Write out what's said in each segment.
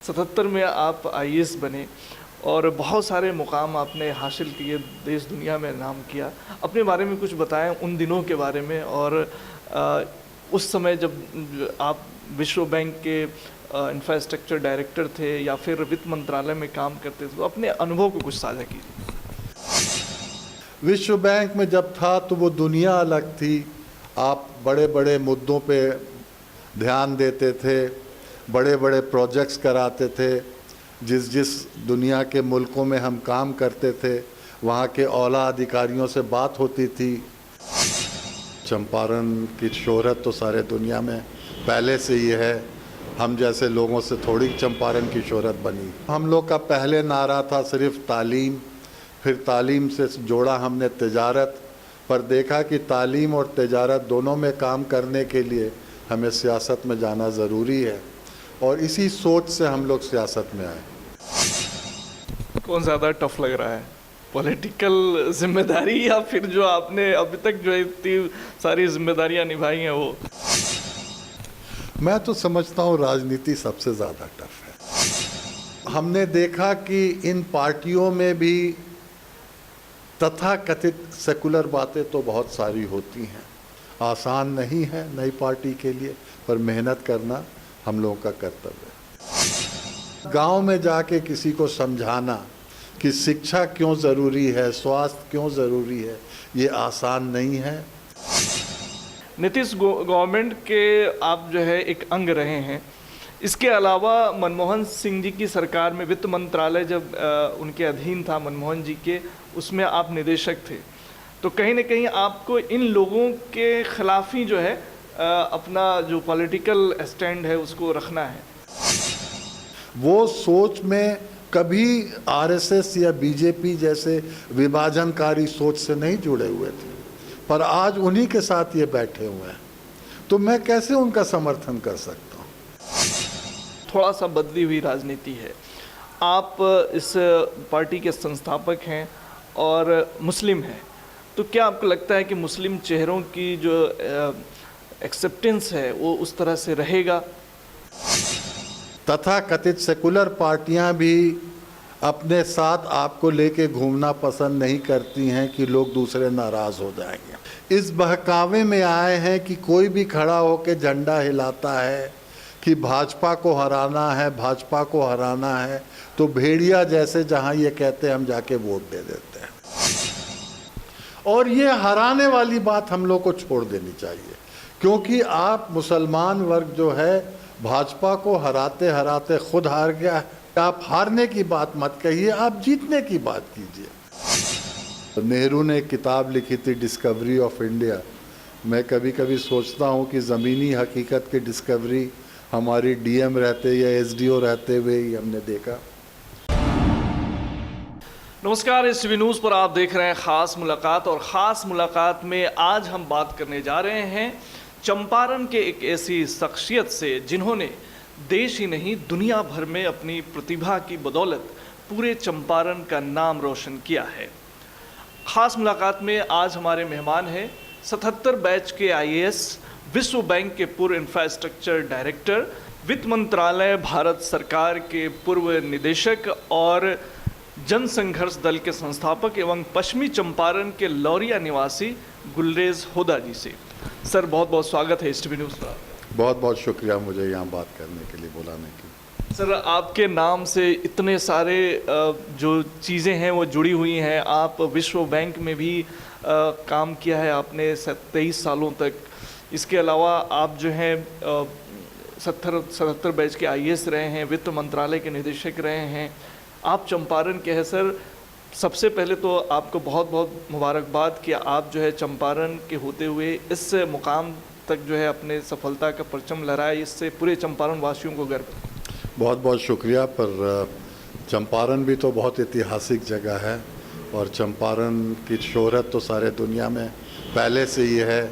77 में आप आईएएस बने और बहुत सारे मुकाम आपने हासिल किए, देश दुनिया में नाम किया। अपने बारे में कुछ बताएं, उन दिनों के बारे में, और उस समय जब आप विश्व बैंक के इंफ्रास्ट्रक्चर डायरेक्टर थे या फिर वित्त मंत्रालय में काम करते थे, तो अपने अनुभव को कुछ साझा कीजिए। विश्व बैंक में जब था तो वो दुनिया अलग थी। आप बड़े बड़े मुद्दों पे ध्यान देते थे, बड़े बड़े प्रोजेक्ट्स कराते थे। जिस दुनिया के मुल्कों में हम काम करते थे वहाँ के औला अधिकारियों से बात होती थी। चंपारण की शोहरत तो सारे दुनिया में पहले से ही है, हम जैसे लोगों से थोड़ी चंपारण की शोहरत बनी। हम लोग का पहले नारा था सिर्फ तालीम, फिर तालीम से जोड़ा हमने तिजारत, पर देखा कि तालीम और तिजारत दोनों में काम करने के लिए हमें सियासत में जाना ज़रूरी है, और इसी सोच से हम लोग सियासत में आए। कौन ज़्यादा टफ लग रहा है, पॉलिटिकल जिम्मेदारी या फिर जो आपने अभी तक जो इतनी सारी जिम्मेदारियां निभाई हैं वो? मैं तो समझता हूँ राजनीति सबसे ज़्यादा टफ है। हमने देखा कि इन पार्टियों में भी तथाकथित सेकुलर बातें तो बहुत सारी होती हैं। आसान नहीं है नई पार्टी के लिए, पर मेहनत करना हम लोगों का कर्तव्य है। गांव में जाके किसी को समझाना कि शिक्षा क्यों ज़रूरी है, स्वास्थ्य क्यों ज़रूरी है, ये आसान नहीं है। नीतीश गवर्नमेंट के आप जो है एक अंग रहे हैं। इसके अलावा मनमोहन सिंह जी की सरकार में वित्त मंत्रालय जब उनके अधीन था, मनमोहन जी के, उसमें आप निदेशक थे, तो कहीं ना कहीं आपको इन लोगों के खिलाफ ही जो है अपना जो पॉलिटिकल स्टैंड है उसको रखना है। वो सोच में कभी आरएसएस या बीजेपी जैसे विभाजनकारी सोच से नहीं जुड़े हुए थे, पर आज उन्हीं के साथ ये बैठे हुए हैं, तो मैं कैसे उनका समर्थन कर सकता हूँ। थोड़ा सा बदली हुई राजनीति है। आप इस पार्टी के संस्थापक हैं और मुस्लिम हैं, तो क्या आपको लगता है कि मुस्लिम चेहरों की जो एक्सेप्टेंस है वो उस तरह से रहेगा? तथाकथित सेकुलर पार्टियां भी अपने साथ आपको लेके घूमना पसंद नहीं करती हैं कि लोग दूसरे नाराज़ हो जाएंगे। इस बहकावे में आए हैं कि कोई भी खड़ा होकर झंडा हिलाता है कि भाजपा को हराना है, भाजपा को हराना है, तो भेड़िया जैसे जहां ये कहते हैं हम जाके वोट दे देते हैं। और ये हराने वाली बात हम लोग को छोड़ देनी चाहिए, क्योंकि आप मुसलमान वर्ग जो है भाजपा को हराते हराते खुद हार गया है। आप हारने की बात मत कहिए, आप जीतने की बात कीजिए। नेहरू ने एक किताब लिखी थी डिस्कवरी ऑफ इंडिया। मैं कभी कभी सोचता हूँ कि ज़मीनी हकीकत की डिस्कवरी हमारी डीएम रहते या एसडीओ रहते हुए ही हमने देखा। नमस्कार, इस टीवी न्यूज़ पर आप देख रहे हैं ख़ास मुलाकात, और ख़ास मुलाकात में आज हम बात करने जा रहे हैं चंपारण के एक ऐसी शख्सियत से जिन्होंने देश ही नहीं दुनिया भर में अपनी प्रतिभा की बदौलत पूरे चंपारण का नाम रोशन किया है। ख़ास मुलाकात में आज हमारे मेहमान हैं 77 बैच के आईएएस, विश्व बैंक के पूर्व इंफ्रास्ट्रक्चर डायरेक्टर, वित्त मंत्रालय भारत सरकार के पूर्व निदेशक और जनसंघर्ष दल के संस्थापक एवं पश्चिमी चंपारण के लौरिया निवासी गुलरेज होदा जी से। सर, बहुत बहुत स्वागत है इस टीवी न्यूज़ पर। बहुत बहुत शुक्रिया मुझे यहाँ बात करने के लिए, बुलाने की। सर, आपके नाम से इतने सारे जो चीज़ें हैं वो जुड़ी हुई हैं। आप विश्व बैंक में भी काम किया है आपने 23 सालों तक। इसके अलावा आप जो हैं 77 बैच के आईएएस रहे हैं, वित्त मंत्रालय के निदेशक रहे हैं। आप चंपारण के हैं। सर, सबसे पहले तो आपको बहुत बहुत मुबारकबाद कि आप जो है चंपारण के होते हुए इस मुकाम तक जो है अपने सफलता का परचम लहराए, इससे पूरे चंपारण वासियों को गर्व। बहुत बहुत शुक्रिया। पर चंपारण भी तो बहुत ऐतिहासिक जगह है, और चंपारण की शोहरत तो सारे दुनिया में पहले से ही है,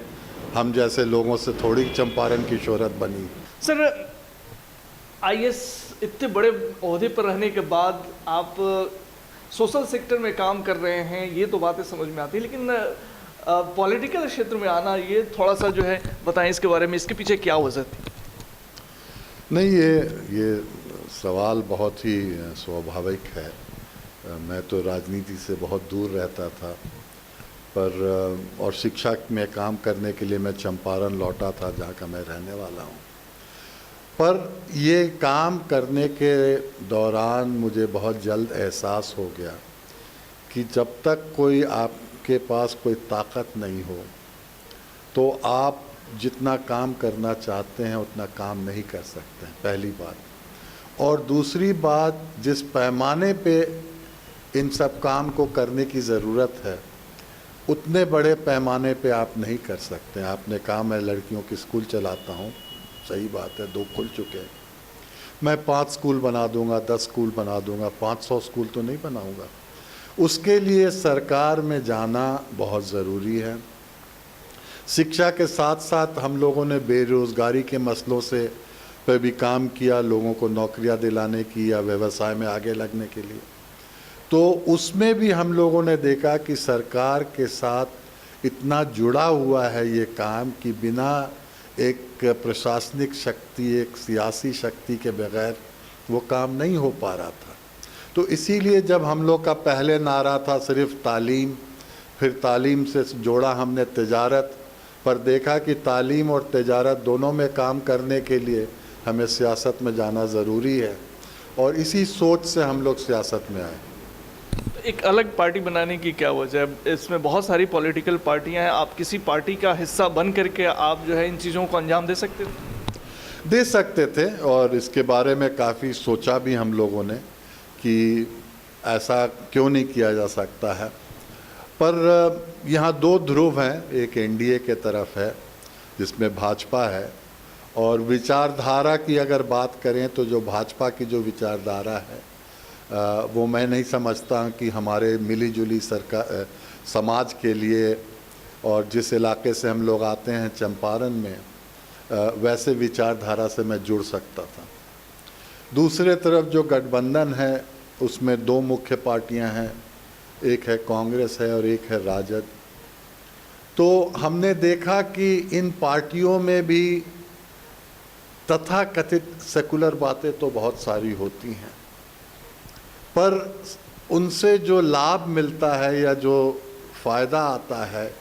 हम जैसे लोगों से थोड़ी चंपारण की शोहरत बनी। सर, आईएएस इतने बड़े ओहदे पर रहने के बाद आप सोशल सेक्टर में काम कर रहे हैं, ये तो बातें समझ में आती है, लेकिन पॉलिटिकल क्षेत्र में आना, ये थोड़ा सा जो है बताएं इसके बारे में, इसके पीछे क्या वजह थी? नहीं, ये सवाल बहुत ही स्वाभाविक है। मैं तो राजनीति से बहुत दूर रहता था, पर और शिक्षा में काम करने के लिए मैं चंपारण लौटा था, जहाँ का मैं रहने वाला हूँ। पर ये काम करने के दौरान मुझे बहुत जल्द एहसास हो गया कि जब तक कोई आपके पास कोई ताकत नहीं हो तो आप जितना काम करना चाहते हैं उतना काम नहीं कर सकते हैं, पहली बात। और दूसरी बात, जिस पैमाने पे इन सब काम को करने की ज़रूरत है उतने बड़े पैमाने पे आप नहीं कर सकते हैं। आपने कहा मैं लड़कियों की स्कूल चलाता हूँ, सही बात है, 2 खुल चुके हैं। मैं 5 स्कूल बना दूंगा, 10 स्कूल बना दूंगा, 500 स्कूल तो नहीं बनाऊंगा। उसके लिए सरकार में जाना बहुत ज़रूरी है। शिक्षा के साथ साथ हम लोगों ने बेरोज़गारी के मसलों से पे भी काम किया, लोगों को नौकरियां दिलाने की या व्यवसाय में आगे लगने के लिए। तो उसमें भी हम लोगों ने देखा कि सरकार के साथ इतना जुड़ा हुआ है ये काम कि बिना एक प्रशासनिक शक्ति, एक सियासी शक्ति के बगैर वो काम नहीं हो पा रहा था। तो इसीलिए जब हम लोग का पहले नारा था सिर्फ तालीम, फिर तालीम से जोड़ा हमने तिजारत, पर देखा कि तालीम और तिजारत दोनों में काम करने के लिए हमें सियासत में जाना ज़रूरी है, और इसी सोच से हम लोग सियासत में आए। एक अलग पार्टी बनाने की क्या वजह है? इसमें बहुत सारी पॉलिटिकल पार्टियां हैं, आप किसी पार्टी का हिस्सा बन करके आप जो है इन चीज़ों को अंजाम दे सकते थे? दे सकते थे, और इसके बारे में काफ़ी सोचा भी हम लोगों ने कि ऐसा क्यों नहीं किया जा सकता है। पर यहाँ 2 ध्रुव हैं, एक एनडीए के तरफ है जिसमें भाजपा है, और विचारधारा की अगर बात करें तो जो भाजपा की जो विचारधारा है वो मैं नहीं समझता कि हमारे मिली-जुली सरकार समाज के लिए, और जिस इलाके से हम लोग आते हैं चंपारण में, वैसे विचारधारा से मैं जुड़ सकता था। दूसरे तरफ जो गठबंधन है उसमें 2 मुख्य पार्टियां हैं, एक है कांग्रेस है और एक है राजद। तो हमने देखा कि इन पार्टियों में भी तथाकथित सेकुलर बातें तो बहुत सारी होती हैं, पर उनसे जो लाभ मिलता है या जो फ़ायदा आता है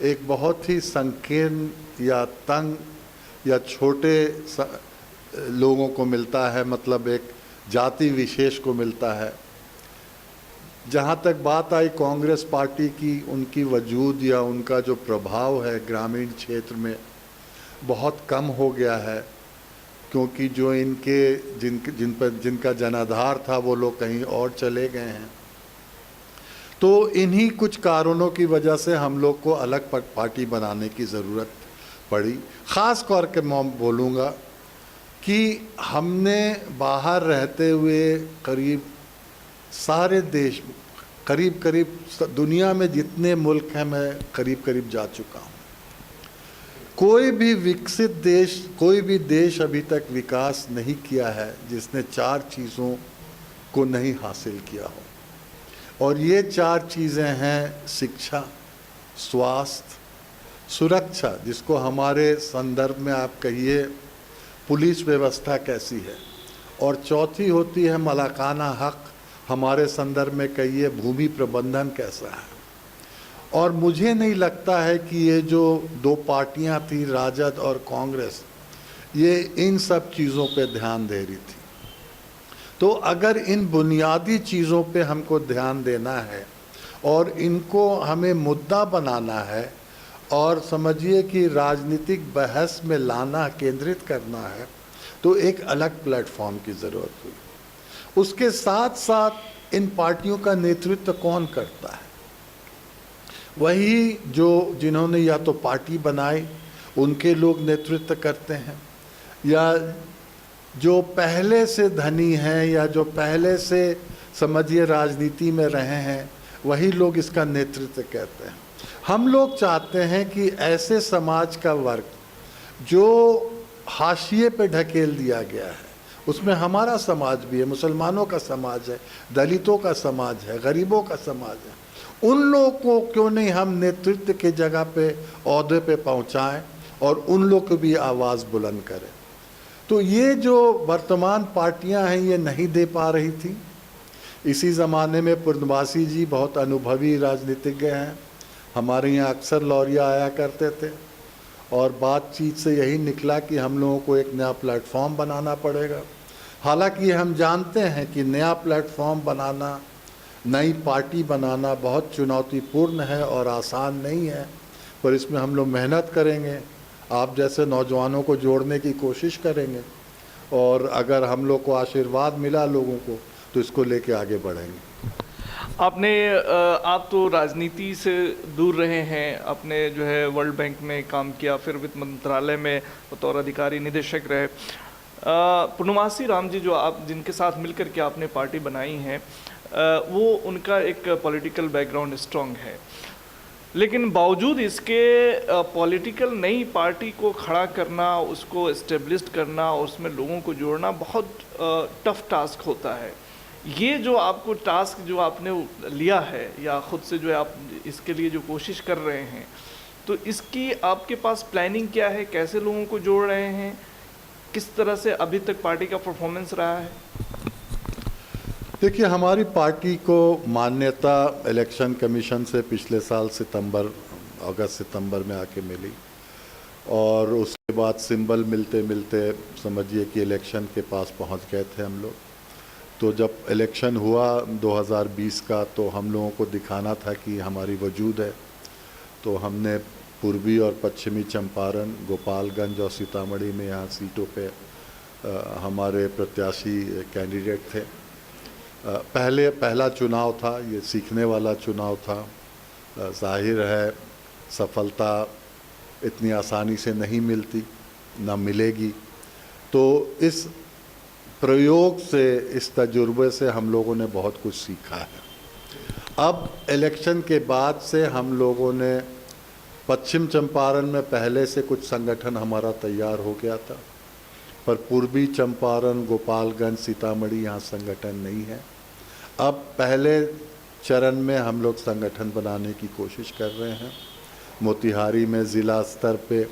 एक बहुत ही संकीर्ण या तंग या छोटे लोगों को मिलता है, मतलब एक जाति विशेष को मिलता है। जहाँ तक बात आई कांग्रेस पार्टी की, उनकी वजूद या उनका जो प्रभाव है ग्रामीण क्षेत्र में बहुत कम हो गया है, क्योंकि जो जिनका जनाधार था वो लोग कहीं और चले गए हैं। तो इन्हीं कुछ कारणों की वजह से हम लोग को अलग पार्टी बनाने की ज़रूरत पड़ी। ख़ास तौर के मैं बोलूँगा कि हमने बाहर रहते हुए करीब सारे देश, करीब दुनिया में जितने मुल्क हैं मैं करीब जा चुका हूँ। कोई भी विकसित देश, कोई भी देश अभी तक विकास नहीं किया है जिसने 4 चीज़ों को नहीं हासिल किया हो, और ये 4 चीज़ें हैं शिक्षा, स्वास्थ्य, सुरक्षा, जिसको हमारे संदर्भ में आप कहिए पुलिस व्यवस्था कैसी है, और चौथी होती है मलाकाना हक, हमारे संदर्भ में कहिए भूमि प्रबंधन कैसा है। और मुझे नहीं लगता है कि ये जो 2 पार्टियां थी राजद और कांग्रेस, ये इन सब चीज़ों पे ध्यान दे रही थी। तो अगर इन बुनियादी चीज़ों पे हमको ध्यान देना है और इनको हमें मुद्दा बनाना है और समझिए कि राजनीतिक बहस में लाना, केंद्रित करना है, तो एक अलग प्लेटफॉर्म की ज़रूरत हुई। उसके साथ साथ इन पार्टियों का नेतृत्व कौन करता है? वही जिन्होंने या तो पार्टी बनाई उनके लोग नेतृत्व करते हैं, या जो पहले से धनी हैं या जो पहले से समझिए राजनीति में रहे हैं, वही लोग इसका नेतृत्व करते हैं। हम लोग चाहते हैं कि ऐसे समाज का वर्ग जो हाशिए पे ढकेल दिया गया है, उसमें हमारा समाज भी है, मुसलमानों का समाज है, दलितों का समाज है, गरीबों का समाज है, उन लोगों को क्यों नहीं हम नेतृत्व के जगह पे, ओहदे पे पहुंचाएं और उन लोग को भी आवाज़ बुलंद करें। तो ये जो वर्तमान पार्टियां हैं ये नहीं दे पा रही थी। इसी ज़माने में पूर्णवासी जी बहुत अनुभवी राजनीतिज्ञ हैं, हमारे यहाँ अक्सर लौरिया आया करते थे और बातचीत से यही निकला कि हम लोगों को एक नया प्लेटफॉर्म बनाना पड़ेगा। हालांकि हम जानते हैं कि नया प्लेटफॉर्म बनाना, नई पार्टी बनाना बहुत चुनौतीपूर्ण है और आसान नहीं है, पर इसमें हम लोग मेहनत करेंगे, आप जैसे नौजवानों को जोड़ने की कोशिश करेंगे और अगर हम लोग को आशीर्वाद मिला लोगों को तो इसको लेके आगे बढ़ेंगे। आप तो राजनीति से दूर रहे हैं, आपने जो है वर्ल्ड बैंक में काम किया, फिर वित्त मंत्रालय में बतौर अधिकारी निदेशक रहे। पूर्णमासी राम जी जो आप जिनके साथ मिलकर के आपने पार्टी बनाई है, वो उनका एक पॉलिटिकल बैकग्राउंड स्ट्रांग है, लेकिन बावजूद इसके पॉलिटिकल नई पार्टी को खड़ा करना, उसको इस्टेब्लिश करना, उसमें लोगों को जोड़ना बहुत टफ टास्क होता है। ये जो आपको टास्क जो आपने लिया है या ख़ुद से जो है आप इसके लिए जो कोशिश कर रहे हैं, तो इसकी आपके पास प्लानिंग क्या है? कैसे लोगों को जोड़ रहे हैं? किस तरह से अभी तक पार्टी का परफॉर्मेंस रहा है? देखिए, हमारी पार्टी को मान्यता इलेक्शन कमीशन से पिछले साल अगस्त सितंबर में आके मिली और उसके बाद सिंबल मिलते मिलते समझिए कि इलेक्शन के पास पहुंच गए थे हम लोग। तो जब इलेक्शन हुआ 2020 का, तो हम लोगों को दिखाना था कि हमारी वजूद है, तो हमने पूर्वी और पश्चिमी चंपारण, गोपालगंज और सीतामढ़ी में यहाँ सीटों पे हमारे प्रत्याशी कैंडिडेट थे। पहला चुनाव था, ये सीखने वाला चुनाव था। जाहिर है सफलता इतनी आसानी से नहीं मिलती, ना मिलेगी। तो इस प्रयोग से, इस तजुर्बे से हम लोगों ने बहुत कुछ सीखा है। अब इलेक्शन के बाद से हम लोगों ने पश्चिम चंपारण में पहले से कुछ संगठन हमारा तैयार हो गया था, पर पूर्वी चंपारण, गोपालगंज, सीतामढ़ी यहाँ संगठन नहीं है। अब पहले चरण में हम लोग संगठन बनाने की कोशिश कर रहे हैं। मोतिहारी में ज़िला स्तर पे,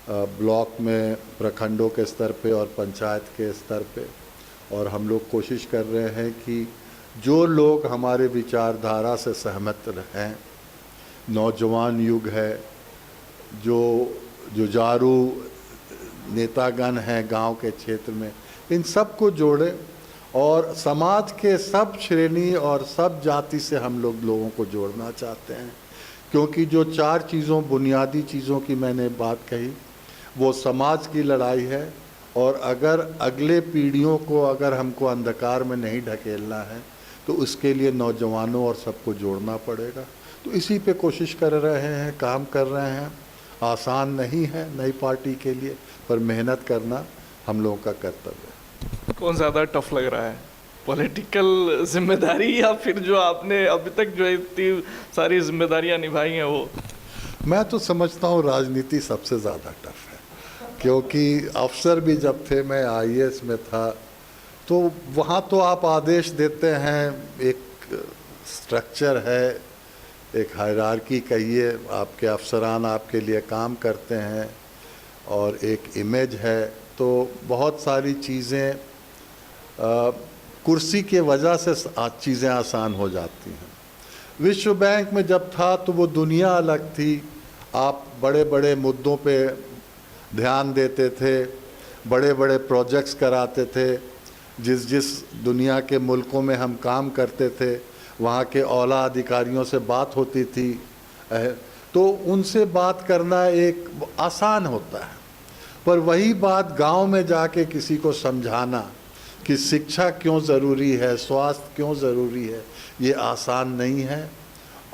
ब्लॉक में, प्रखंडों के स्तर पे और पंचायत के स्तर पे, और हम लोग कोशिश कर रहे हैं कि जो लोग हमारे विचारधारा से सहमत हैं, नौजवान युग है, जो जुझारू नेतागण हैं गांव के क्षेत्र में, इन सब को जोड़े और समाज के सब श्रेणी और सब जाति से हम लोगों को जोड़ना चाहते हैं। क्योंकि जो 4 चीज़ों, बुनियादी चीज़ों की मैंने बात कही, वो समाज की लड़ाई है और अगर अगले पीढ़ियों को अगर हमको अंधकार में नहीं ढकेलना है तो उसके लिए नौजवानों और सबको जोड़ना पड़ेगा। तो इसी पे कोशिश कर रहे हैं, काम कर रहे हैं। आसान नहीं है नई पार्टी के लिए, पर मेहनत करना हम लोगों का कर्तव्य है। कौन ज़्यादा टफ लग रहा है, पॉलिटिकल जिम्मेदारी या फिर जो आपने अभी तक जो इतनी सारी जिम्मेदारियां निभाई हैं वो? मैं तो समझता हूँ राजनीति सबसे ज़्यादा टफ है, क्योंकि अफसर भी जब थे, मैं IAS में था, तो वहाँ तो आप आदेश देते हैं, एक स्ट्रक्चर है, एक हायरार्की कहिए, आपके अफसरान आपके लिए काम करते हैं और एक इमेज है। तो बहुत सारी चीज़ें कुर्सी के वजह से चीज़ें आसान हो जाती हैं। विश्व बैंक में जब था तो वो दुनिया अलग थी, आप बड़े बड़े मुद्दों पे ध्यान देते थे, बड़े बड़े प्रोजेक्ट्स कराते थे। जिस दुनिया के मुल्कों में हम काम करते थे वहाँ के औला अधिकारियों से बात होती थी, तो उनसे बात करना एक आसान होता है। पर वही बात गांव में जाके किसी को समझाना कि शिक्षा क्यों ज़रूरी है, स्वास्थ्य क्यों ज़रूरी है, ये आसान नहीं है।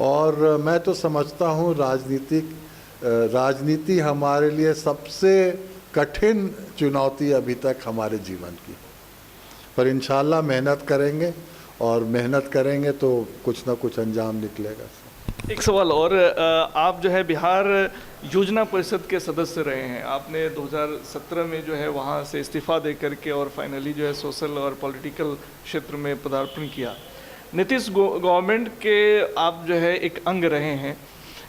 और मैं तो समझता हूँ राजनीति हमारे लिए सबसे कठिन चुनौती अभी तक हमारे जीवन की। पर इंशाल्लाह मेहनत करेंगे और मेहनत करेंगे तो कुछ ना कुछ अंजाम निकलेगा। एक सवाल और, आप जो है बिहार योजना परिषद के सदस्य रहे हैं, आपने 2017 में जो है वहाँ से इस्तीफ़ा दे करके और फाइनली जो है सोशल और पॉलिटिकल क्षेत्र में पदार्पण किया। नीतीश गवर्नमेंट के आप जो है एक अंग रहे हैं,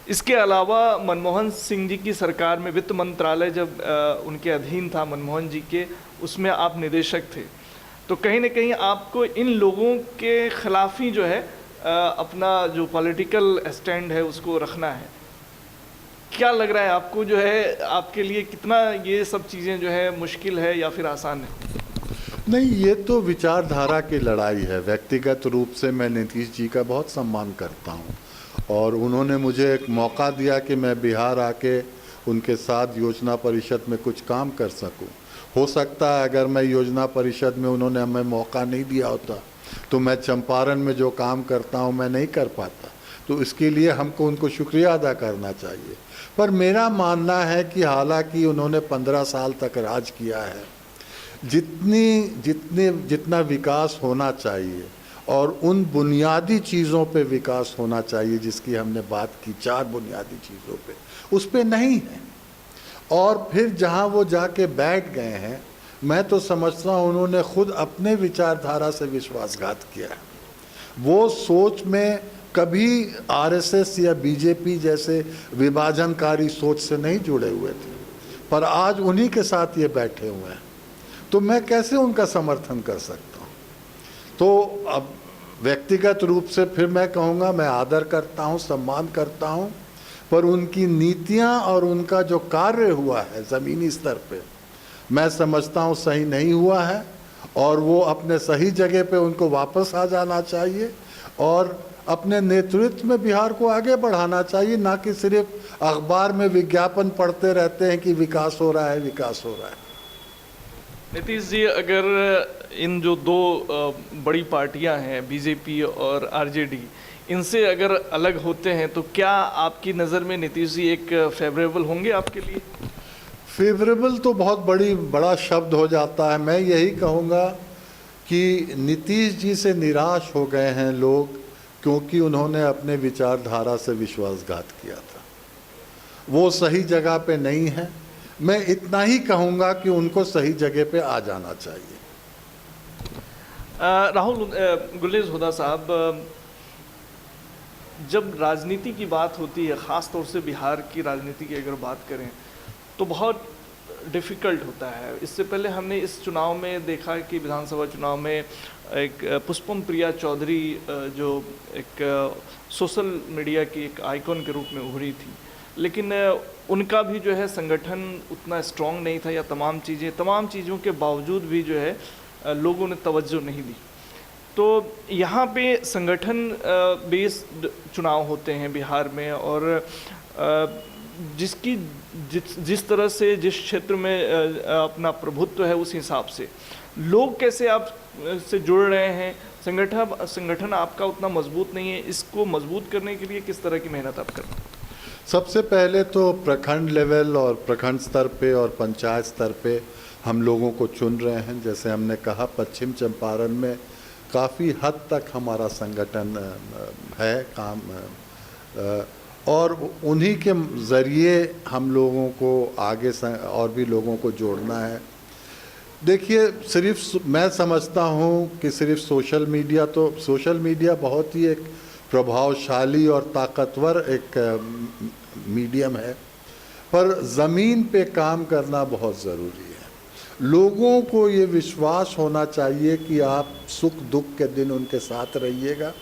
इसके अलावा मनमोहन सिंह जी की सरकार में वित्त मंत्रालय जब उनके अधीन था, मनमोहन जी के, उसमें आप निदेशक थे, तो कहीं ना कहीं आपको इन लोगों के खिलाफ ही जो है अपना जो पॉलिटिकल स्टैंड है उसको रखना है। क्या लग रहा है आपको, जो है आपके लिए कितना ये सब चीज़ें जो है मुश्किल है या फिर आसान है? नहीं, ये तो विचारधारा की लड़ाई है। व्यक्तिगत रूप से मैं नीतीश जी का बहुत सम्मान करता हूँ और उन्होंने मुझे एक मौका दिया कि मैं बिहार आके उनके साथ योजना परिषद में कुछ काम कर सकूं। हो सकता है अगर मैं योजना परिषद में उन्होंने हमें मौका नहीं दिया होता तो मैं चंपारण में जो काम करता हूं मैं नहीं कर पाता। तो इसके लिए हमको उनको शुक्रिया अदा करना चाहिए। पर मेरा मानना है कि हालांकि उन्होंने 15 साल तक राज किया है, जितना विकास होना चाहिए और उन बुनियादी चीज़ों पे विकास होना चाहिए जिसकी हमने बात की, 4 बुनियादी चीज़ों पे, उस पे नहीं है। और फिर जहाँ वो जाके बैठ गए हैं, मैं तो समझता हूँ उन्होंने खुद अपने विचारधारा से विश्वासघात किया है। वो सोच में कभी आरएसएस या बीजेपी जैसे विभाजनकारी सोच से नहीं जुड़े हुए थे, पर आज उन्हीं के साथ ये बैठे हुए हैं, तो मैं कैसे उनका समर्थन कर सकता हूँ? तो अब व्यक्तिगत रूप से फिर मैं कहूँगा मैं आदर करता हूँ, सम्मान करता हूँ, पर उनकी नीतियाँ और उनका जो कार्य हुआ है ज़मीनी स्तर पे, मैं समझता हूँ सही नहीं हुआ है और वो अपने सही जगह पे उनको वापस आ जाना चाहिए और अपने नेतृत्व में बिहार को आगे बढ़ाना चाहिए, ना कि सिर्फ अखबार में विज्ञापन पढ़ते रहते हैं कि विकास हो रहा है, विकास हो रहा है। नीतीश जी, अगर इन जो 2 बड़ी पार्टियां हैं बीजेपी और आरजेडी, इनसे अगर अलग होते हैं तो क्या आपकी नज़र में नीतीश जी एक फेवरेबल होंगे आपके लिए? फेवरेबल तो बहुत बड़ा शब्द हो जाता है। मैं यही कहूँगा कि नीतीश जी से निराश हो गए हैं लोग, क्योंकि उन्होंने अपने विचारधारा से विश्वासघात किया था। वो सही जगह पे नहीं है। मैं इतना ही कहूँगा कि उनको सही जगह पे आ जाना चाहिए। राहुल गुलेज हुदा साहब, जब राजनीति की बात होती है, ख़ास तौर से बिहार की राजनीति की अगर बात करें, तो बहुत डिफ़िकल्ट होता है। इससे पहले हमने इस चुनाव में देखा कि विधानसभा चुनाव में एक पुष्पम प्रिया चौधरी जो एक सोशल मीडिया की एक आइकॉन के रूप में उभरी थी, लेकिन उनका भी जो है संगठन उतना स्ट्रॉन्ग नहीं था, या तमाम चीज़ों के बावजूद भी जो है लोगों ने तवज्जो नहीं दी। तो यहाँ पे संगठन बेस्ड चुनाव होते हैं बिहार में, और जिस तरह से जिस क्षेत्र में अपना प्रभुत्व है उस हिसाब से लोग कैसे आप से जुड़ रहे हैं। संगठन आपका उतना मजबूत नहीं है, इसको मजबूत करने के लिए किस तरह की मेहनत आप कर रहे हैं? सबसे पहले तो प्रखंड लेवल और प्रखंड स्तर पे और पंचायत स्तर पे हम लोगों को चुन रहे हैं। जैसे हमने कहा, पश्चिम चंपारण में काफ़ी हद तक हमारा संगठन है काम, और उन्हीं के ज़रिए हम लोगों को आगे और भी लोगों को जोड़ना है। देखिए, सिर्फ मैं समझता हूँ कि सिर्फ सोशल मीडिया बहुत ही एक प्रभावशाली और ताकतवर एक मीडियम है, पर ज़मीन पे काम करना बहुत ज़रूरी है। लोगों को ये विश्वास होना चाहिए कि आप सुख दुख के दिन उनके साथ रहिएगा।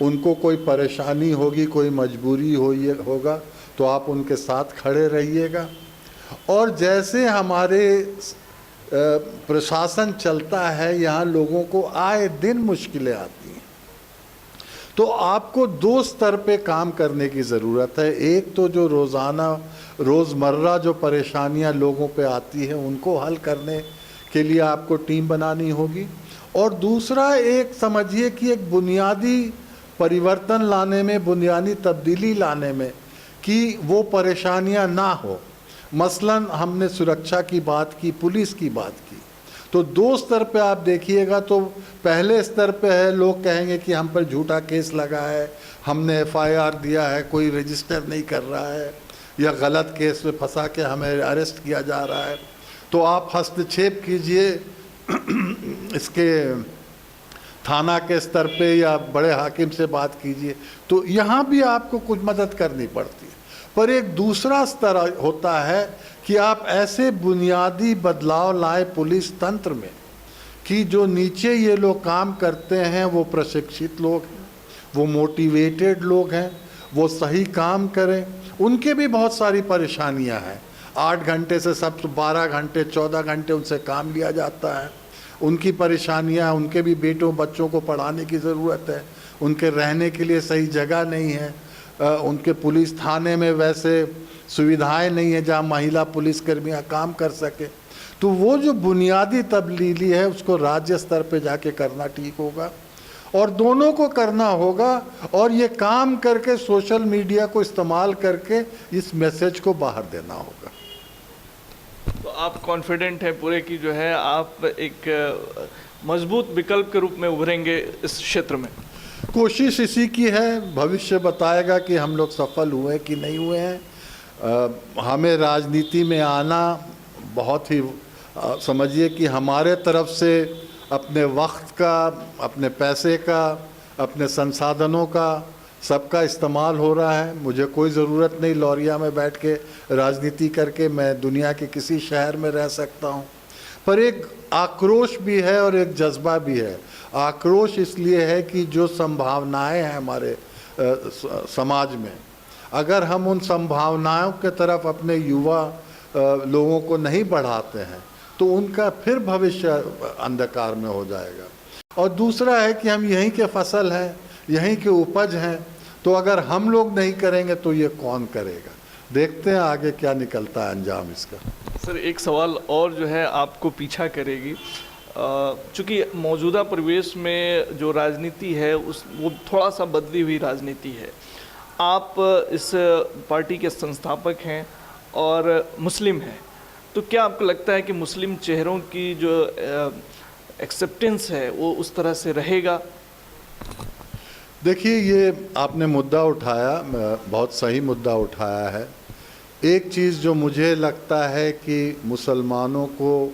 उनको कोई परेशानी होगी, कोई मजबूरी होगा तो आप उनके साथ खड़े रहिएगा। और जैसे हमारे प्रशासन चलता है, यहाँ लोगों को आए दिन मुश्किलें आती हैं, तो आपको 2 स्तर पे काम करने की ज़रूरत है। एक तो जो रोज़मर्रा जो परेशानियाँ लोगों पे आती हैं उनको हल करने के लिए आपको टीम बनानी होगी, और दूसरा एक समझिए कि एक बुनियादी परिवर्तन लाने में, बुनियादी तब्दीली लाने में, कि वो परेशानियां ना हो। मसलन हमने सुरक्षा की बात की, पुलिस की बात की, तो 2 स्तर पे आप देखिएगा तो पहले स्तर पे है, लोग कहेंगे कि हम पर झूठा केस लगा है, हमने FIR दिया है, कोई रजिस्टर नहीं कर रहा है, या गलत केस में फंसा के हमें अरेस्ट किया जा रहा है, तो आप हस्तक्षेप कीजिए इसके थाना के स्तर पे या बड़े हाकिम से बात कीजिए। तो यहाँ भी आपको कुछ मदद करनी पड़ती है। पर एक दूसरा स्तर होता है कि आप ऐसे बुनियादी बदलाव लाए पुलिस तंत्र में कि जो नीचे ये लोग काम करते हैं वो प्रशिक्षित लोग हैं, वो मोटिवेटेड लोग हैं, वो सही काम करें। उनके भी बहुत सारी परेशानियां हैं। 8 घंटे से सब 12 घंटे 14 घंटे उनसे काम लिया जाता है। उनकी परेशानियां, उनके भी बेटों बच्चों को पढ़ाने की ज़रूरत है, उनके रहने के लिए सही जगह नहीं है, उनके पुलिस थाने में वैसे सुविधाएं नहीं है जहां महिला पुलिसकर्मियां काम कर सके। तो वो जो बुनियादी तब्दीली है उसको राज्य स्तर पे जाके करना ठीक होगा और दोनों को करना होगा और ये काम करके सोशल मीडिया को इस्तेमाल करके इस मैसेज को बाहर देना होगा। तो आप कॉन्फिडेंट हैं पूरे कि जो है आप एक मजबूत विकल्प के रूप में उभरेंगे इस क्षेत्र में? कोशिश इसी की है, भविष्य बताएगा कि हम लोग सफल हुए कि नहीं हुए हैं। हमें राजनीति में आना बहुत ही समझिए कि हमारे तरफ से अपने वक्त का, अपने पैसे का, अपने संसाधनों का सबका इस्तेमाल हो रहा है। मुझे कोई ज़रूरत नहीं लौरिया में बैठ के राजनीति करके, मैं दुनिया के किसी शहर में रह सकता हूँ। पर एक आक्रोश भी है और एक जज्बा भी है। आक्रोश इसलिए है कि जो संभावनाएं हैं हमारे समाज में, अगर हम उन संभावनाओं के तरफ अपने युवा लोगों को नहीं बढ़ाते हैं तो उनका फिर भविष्य अंधकार में हो जाएगा। और दूसरा है कि हम यहीं के फसल हैं, यहीं के उपज हैं, तो अगर हम लोग नहीं करेंगे तो ये कौन करेगा। देखते हैं आगे क्या निकलता है अंजाम इसका। सर, एक सवाल और जो है आपको पीछा करेगी। चूँकि मौजूदा परिवेश में जो राजनीति है वो थोड़ा सा बदली हुई राजनीति है। आप इस पार्टी के संस्थापक हैं और मुस्लिम हैं, तो क्या आपको लगता है कि मुस्लिम चेहरों की जो एक्सेप्टेंस है वो उस तरह से रहेगा? देखिए, ये आपने मुद्दा उठाया, बहुत सही मुद्दा उठाया है। एक चीज़ जो मुझे लगता है कि मुसलमानों को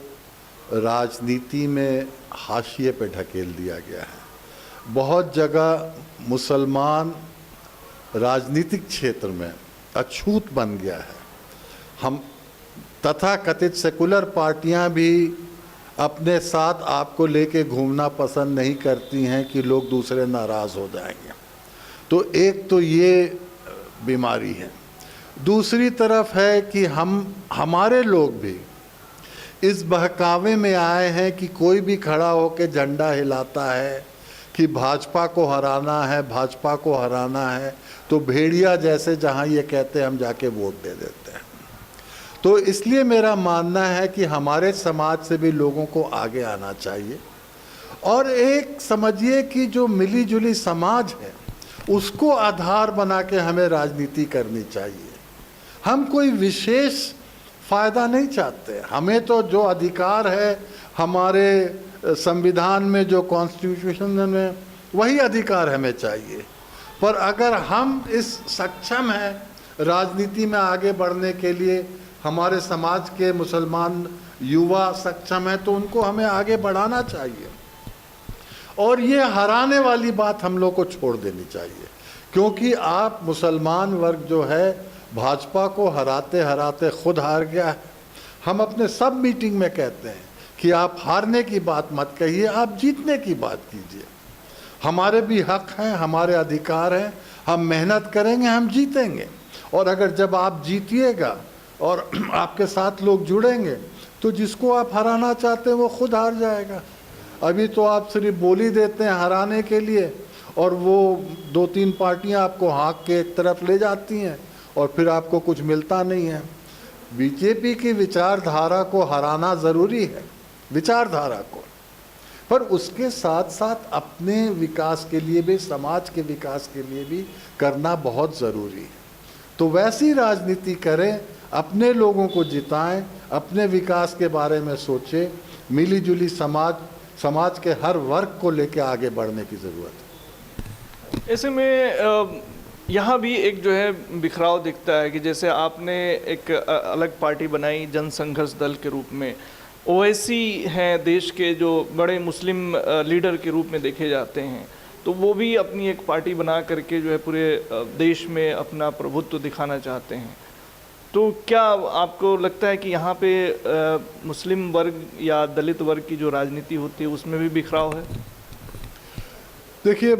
राजनीति में हाशिए पे ढकेल दिया गया है। बहुत जगह मुसलमान राजनीतिक क्षेत्र में अछूत बन गया है। हम तथाकथित सेकुलर पार्टियां भी अपने साथ आपको लेके घूमना पसंद नहीं करती हैं कि लोग दूसरे नाराज़ हो जाएंगे। तो एक तो ये बीमारी है। दूसरी तरफ है कि हमारे लोग भी इस बहकावे में आए हैं कि कोई भी खड़ा होकर झंडा हिलाता है कि भाजपा को हराना है, भाजपा को हराना है, तो भेड़िया जैसे जहां ये कहते हैं हम जाके वोट दे देते हैं। तो इसलिए मेरा मानना है कि हमारे समाज से भी लोगों को आगे आना चाहिए और एक समझिए कि जो मिली जुली समाज है उसको आधार बना के हमें राजनीति करनी चाहिए। हम कोई विशेष फ़ायदा नहीं चाहते। हमें तो जो अधिकार है हमारे संविधान में, जो कॉन्स्टिट्यूशन में, वही अधिकार हमें चाहिए। पर अगर हम इस सक्षम हैं राजनीति में आगे बढ़ने के लिए, हमारे समाज के मुसलमान युवा सक्षम हैं, तो उनको हमें आगे बढ़ाना चाहिए। और ये हराने वाली बात हम लोग को छोड़ देनी चाहिए, क्योंकि आप मुसलमान वर्ग जो है भाजपा को हराते हराते खुद हार गया है। हम अपने सब मीटिंग में कहते हैं कि आप हारने की बात मत कहिए, आप जीतने की बात कीजिए। हमारे भी हक हैं, हमारे अधिकार हैं, हम मेहनत करेंगे, हम जीतेंगे। और अगर जब आप जीतिएगा और आपके साथ लोग जुड़ेंगे तो जिसको आप हराना चाहते हैं वो खुद हार जाएगा। अभी तो आप सिर्फ बोली देते हैं हराने के लिए और वो 2-3 पार्टियां आपको हाँक के एक तरफ ले जाती हैं और फिर आपको कुछ मिलता नहीं है। बीजेपी की विचारधारा को हराना ज़रूरी है, विचारधारा को, पर उसके साथ साथ अपने विकास के लिए भी, समाज के विकास के लिए भी करना बहुत ज़रूरी है। तो वैसी राजनीति करें, अपने लोगों को जिताएं, अपने विकास के बारे में सोचें, मिली जुली समाज के हर वर्ग को लेकर आगे बढ़ने की ज़रूरत है। ऐसे में यहाँ भी एक जो है बिखराव दिखता है कि जैसे आपने एक अलग पार्टी बनाई जनसंघर्ष दल के रूप में, ओवैसी हैं देश के जो बड़े मुस्लिम लीडर के रूप में देखे जाते हैं, तो वो भी अपनी एक पार्टी बना करके जो है पूरे देश में अपना प्रभुत्व दिखाना चाहते हैं। तो क्या आपको लगता है कि यहाँ पे मुस्लिम वर्ग या दलित वर्ग की जो राजनीति होती है उसमें भी बिखराव है? देखिए,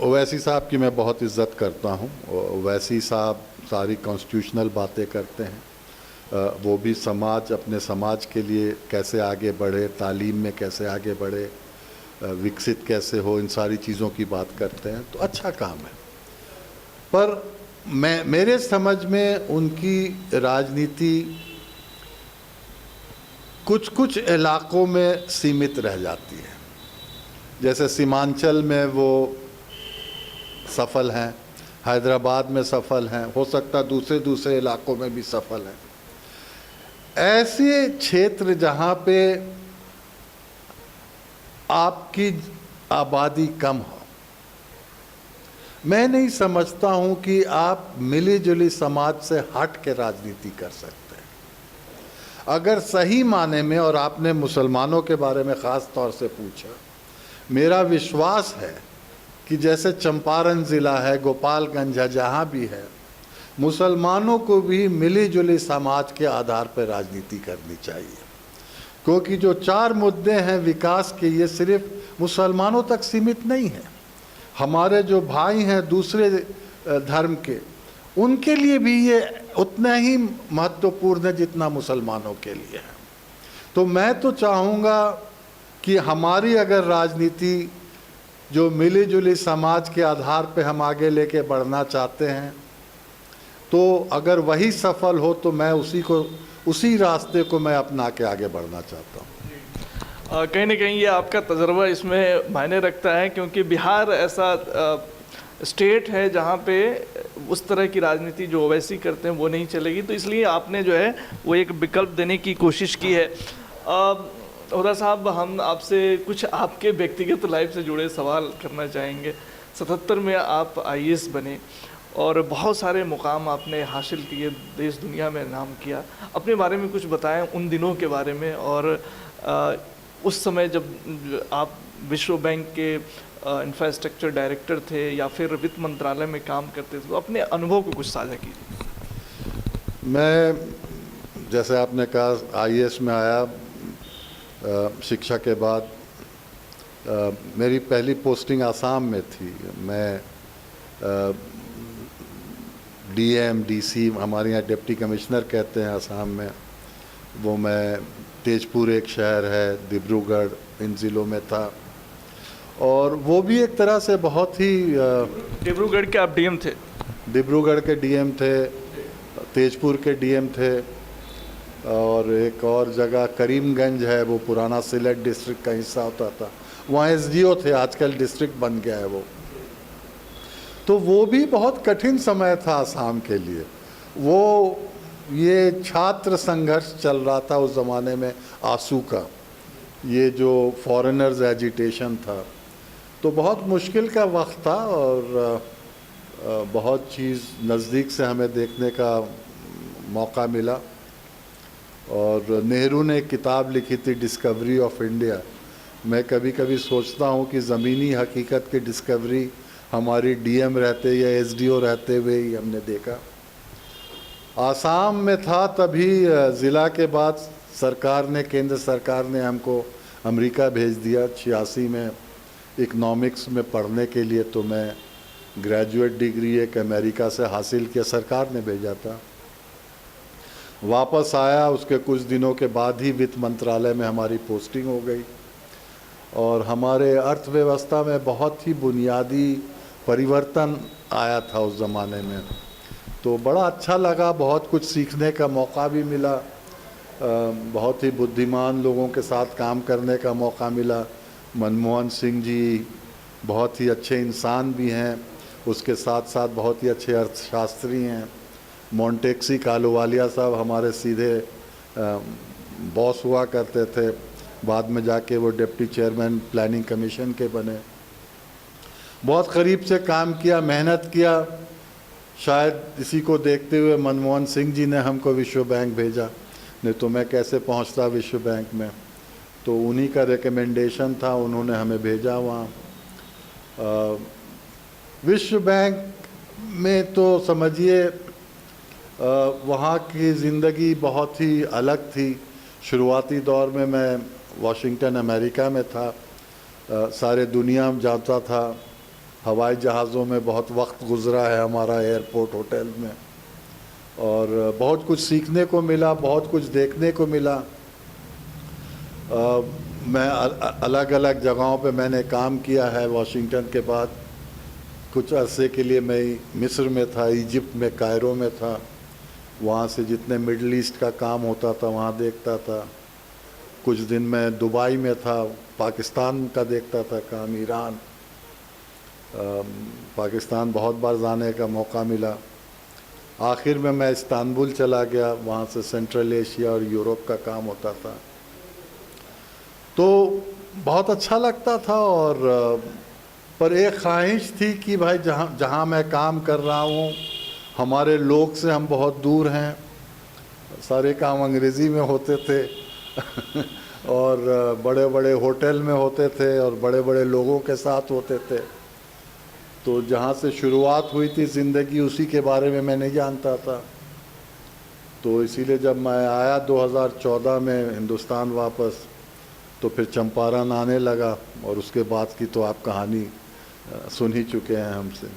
ओवैसी साहब की मैं बहुत इज्जत करता हूँ। ओवैसी साहब सारी कॉन्स्टिट्यूशनल बातें करते हैं। वो भी समाज, अपने समाज के लिए कैसे आगे बढ़े, तालीम में कैसे आगे बढ़े, विकसित कैसे हो, इन सारी चीज़ों की बात करते हैं, तो अच्छा काम है। पर मेरे समझ में उनकी राजनीति कुछ कुछ इलाकों में सीमित रह जाती है। जैसे सीमांचल में वो सफल हैं, हैदराबाद में सफल हैं, हो सकता दूसरे इलाकों में भी सफल हैं। ऐसे क्षेत्र जहाँ पे आपकी आबादी कम हो, मैं नहीं समझता हूँ कि आप मिली जुली समाज से हट के राजनीति कर सकते हैं। अगर सही माने में, और आपने मुसलमानों के बारे में ख़ास तौर से पूछा, मेरा विश्वास है कि जैसे चंपारण ज़िला है, गोपालगंज है, जहाँ भी है, मुसलमानों को भी मिली जुली समाज के आधार पर राजनीति करनी चाहिए। क्योंकि जो 4 मुद्दे हैं विकास के, ये सिर्फ मुसलमानों तक सीमित नहीं है। हमारे जो भाई हैं दूसरे धर्म के, उनके लिए भी ये उतना ही महत्वपूर्ण है जितना मुसलमानों के लिए है। तो मैं तो चाहूँगा कि हमारी अगर राजनीति जो मिली जुली समाज के आधार पे हम आगे लेके बढ़ना चाहते हैं, तो अगर वही सफल हो तो मैं उसी रास्ते को मैं अपना के आगे बढ़ना चाहता हूँ। कहीं ना कहीं ये आपका तजर्बा इसमें मायने रखता है, क्योंकि बिहार ऐसा स्टेट है जहाँ पे उस तरह की राजनीति जो ओवैसी करते हैं वो नहीं चलेगी, तो इसलिए आपने जो है वो एक विकल्प देने की कोशिश की है। हुदा साहब, हम आपसे कुछ आपके व्यक्तिगत लाइफ से जुड़े सवाल करना चाहेंगे। 77 में आप IAS बने और बहुत सारे मुकाम आपने हासिल किए, देश दुनिया में नाम किया। अपने बारे में कुछ बताएं, उन दिनों के बारे में, और उस समय जब आप विश्व बैंक के इंफ्रास्ट्रक्चर डायरेक्टर थे या फिर वित्त मंत्रालय में काम करते थे, तो अपने अनुभव को कुछ साझा कीजिए। मैं, जैसे आपने कहा, IAS में आया। शिक्षा के बाद मेरी पहली पोस्टिंग आसाम में थी। मैं DM, DC, हमारे यहाँ डिप्टी कमिश्नर कहते हैं आसाम में, वो मैं तेजपुर एक शहर है, डिब्रूगढ़, इन ज़िलों में था। और वो भी एक तरह से बहुत ही डिब्रूगढ़ के आप DM थे? डिब्रूगढ़ के DM थे, तेजपुर के DM थे, और एक और जगह करीमगंज है, वो पुराना सिलेट डिस्ट्रिक्ट का हिस्सा होता था, वहाँ SDO थे, आजकल डिस्ट्रिक्ट बन गया है वो। तो वो भी बहुत कठिन समय था आसाम के लिए। वो ये छात्र संघर्ष चल रहा था उस ज़माने में, आंसू का, ये जो फॉरेनर्स एजिटेशन था, तो बहुत मुश्किल का वक्त था। और बहुत चीज़ नज़दीक से हमें देखने का मौका मिला। और नेहरू ने एक किताब लिखी थी, डिस्कवरी ऑफ इंडिया। मैं कभी कभी सोचता हूँ कि ज़मीनी हकीकत की डिस्कवरी हमारी DM रहते या SDO रहते हुए ही हमने देखा। आसाम में था तभी ज़िला के बाद सरकार ने, केंद्र सरकार ने हमको अमेरिका भेज दिया 86 में इकनॉमिक्स में पढ़ने के लिए। तो मैं ग्रेजुएट डिग्री एक अमेरिका से हासिल किया, सरकार ने भेजा था। वापस आया, उसके कुछ दिनों के बाद ही वित्त मंत्रालय में हमारी पोस्टिंग हो गई। और हमारे अर्थव्यवस्था में बहुत ही बुनियादी परिवर्तन आया था उस ज़माने में। तो बड़ा अच्छा लगा, बहुत कुछ सीखने का मौका भी मिला, बहुत ही बुद्धिमान लोगों के साथ काम करने का मौका मिला। मनमोहन सिंह जी बहुत ही अच्छे इंसान भी हैं, उसके साथ साथ बहुत ही अच्छे अर्थशास्त्री हैं। मोंटेक्सी कालूवालिया साहब हमारे सीधे बॉस हुआ करते थे, बाद में जाके वो डिप्टी चेयरमैन प्लानिंग कमीशन के बने। बहुत करीब से काम किया, मेहनत किया। शायद इसी को देखते हुए मनमोहन सिंह जी ने हमको विश्व बैंक भेजा, नहीं तो मैं कैसे पहुंचता विश्व बैंक में। तो उन्हीं का रिकमेंडेशन था, उन्होंने हमें भेजा वहाँ। विश्व बैंक में तो समझिए वहाँ की ज़िंदगी बहुत ही अलग थी। शुरुआती दौर में मैं वाशिंगटन अमेरिका में था, सारे दुनिया में जाता था, हवाई जहाज़ों में बहुत वक्त गुज़रा है हमारा एयरपोर्ट होटल में, और बहुत कुछ सीखने को मिला, बहुत कुछ देखने को मिला। मैं अलग अलग जगहों पे मैंने काम किया है। वाशिंगटन के बाद कुछ अरसे के लिए मैं मिस्र में था, इजिप्ट में, कायरो में था। वहाँ से जितने मिडल ईस्ट का काम होता था वहाँ देखता था। कुछ दिन मैं दुबई में था, पाकिस्तान का देखता था काम, ईरान, पाकिस्तान बहुत बार जाने का मौका मिला। आखिर में मैं इस्तांबुल चला गया, वहाँ से सेंट्रल एशिया और यूरोप का काम होता था। तो बहुत अच्छा लगता था, और पर एक ख्वाहिश थी कि भाई जहाँ मैं काम कर रहा हूँ हमारे लोग से हम बहुत दूर हैं। सारे काम अंग्रेज़ी में होते थे और बड़े बड़े होटल में होते थे और बड़े बड़े लोगों के साथ होते थे। तो जहाँ से शुरुआत हुई थी ज़िंदगी उसी के बारे में मैं नहीं जानता था। तो इसीलिए जब मैं आया 2014 में हिंदुस्तान वापस, तो फिर चंपारण आने लगा, और उसके बाद की तो आप कहानी सुन ही चुके हैं हमसे।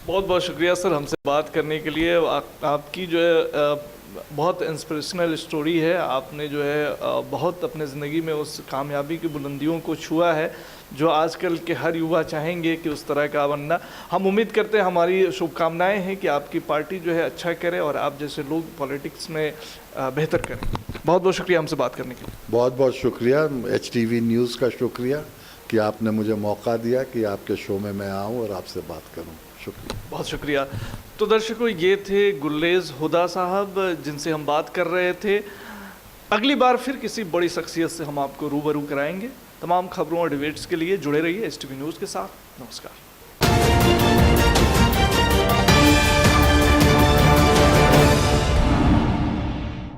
बहुत बहुत शुक्रिया सर हमसे बात करने के लिए। आपकी जो है बहुत इंस्पिरेशनल स्टोरी है। आपने जो है बहुत अपने ज़िंदगी में उस कामयाबी की बुलंदियों को छुआ है जो आजकल के हर युवा चाहेंगे कि उस तरह का बनना। हम उम्मीद करते हैं, हमारी शुभकामनाएं हैं कि आपकी पार्टी जो है अच्छा करे और आप जैसे लोग पॉलिटिक्स में बेहतर करें। बहुत बहुत शुक्रिया हमसे बात करने के लिए। बहुत बहुत शुक्रिया HTV न्यूज़ का, शुक्रिया कि आपने मुझे मौका दिया कि आपके शो में मैं आऊँ और आपसे बात करूँ। शुक्रिया, बहुत शुक्रिया। तो दर्शकों, ये थे गुलेज हुदा साहब जिनसे हम बात कर रहे थे। अगली बार फिर किसी बड़ी शख्सियत से हम आपको रूबरू कराएंगे। तमाम खबरों और डिबेट्स के लिए जुड़े रहिए HTV न्यूज़ के साथ। नमस्कार।